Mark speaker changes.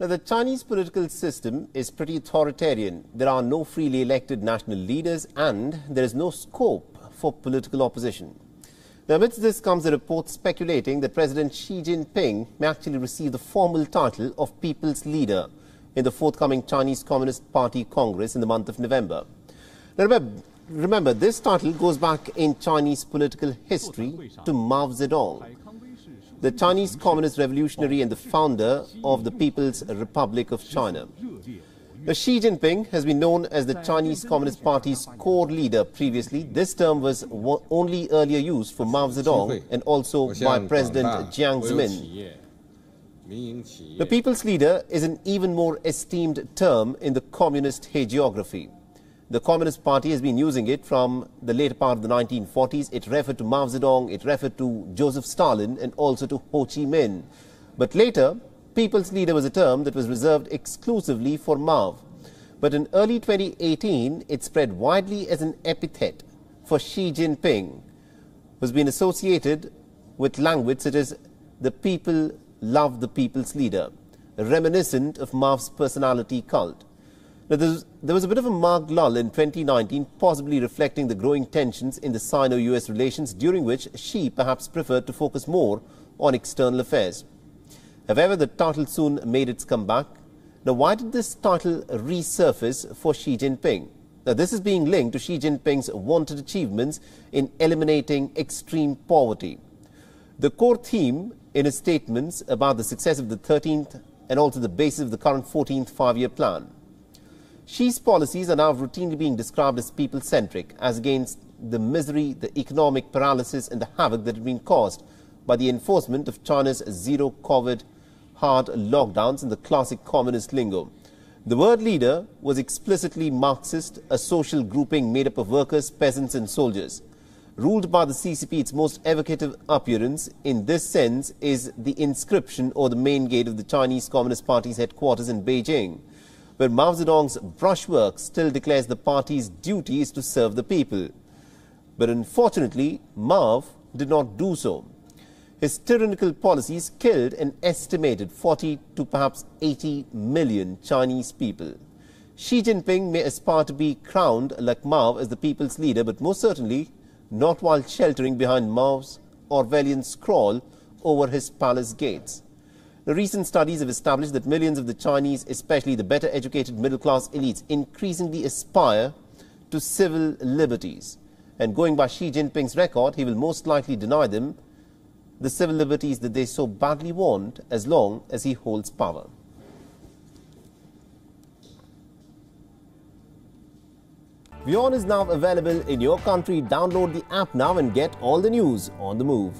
Speaker 1: Now, the Chinese political system is pretty authoritarian. There are no freely elected national leaders and there is no scope for political opposition. Now, amidst this comes a report speculating that President Xi Jinping may actually receive the formal title of People's Leader in the forthcoming Chinese Communist Party Congress in the month of November. Now, remember, this title goes back in Chinese political history to Mao Zedong, the Chinese communist revolutionary and the founder of the People's Republic of China. Now, Xi Jinping has been known as the Chinese Communist Party's core leader previously. This term was only earlier used for Mao Zedong and also by President Jiang Zemin. The People's Leader is an even more esteemed term in the communist hagiography. The Communist Party has been using it from the later part of the 1940s. It referred to Mao Zedong, it referred to Joseph Stalin and also to Ho Chi Minh. But later, People's Leader was a term that was reserved exclusively for Mao. But in early 2018, it spread widely as an epithet for Xi Jinping, who's been associated with language such as the people love the People's Leader, reminiscent of Mao's personality cult. Now, there was a bit of a marked lull in 2019, possibly reflecting the growing tensions in the Sino-US relations, during which Xi perhaps preferred to focus more on external affairs. However, the title soon made its comeback. Now, why did this title resurface for Xi Jinping? Now, this is being linked to Xi Jinping's vaunted achievements in eliminating extreme poverty. The core theme in his statements about the success of the 13th and also the basis of the current 14th five-year plan. Xi's policies are now routinely being described as people-centric, as against the misery, the economic paralysis and the havoc that had been caused by the enforcement of China's zero-COVID hard lockdowns in the classic communist lingo. The word leader was explicitly Marxist, a social grouping made up of workers, peasants and soldiers. Ruled by the CCP, its most evocative appearance in this sense is the inscription or the main gate of the Chinese Communist Party's headquarters in Beijing, where Mao Zedong's brushwork still declares the party's duty is to serve the people. But unfortunately, Mao did not do so. His tyrannical policies killed an estimated 40 to perhaps 80 million Chinese people. Xi Jinping may aspire to be crowned like Mao as the people's leader, but most certainly not while sheltering behind Mao's Orwellian scrawl over his palace gates. The recent studies have established that millions of the Chinese, especially the better educated middle-class elites, increasingly aspire to civil liberties. And going by Xi Jinping's record, he will most likely deny them the civil liberties that they so badly want as long as he holds power. WION is now available in your country. Download the app now and get all the news on the move.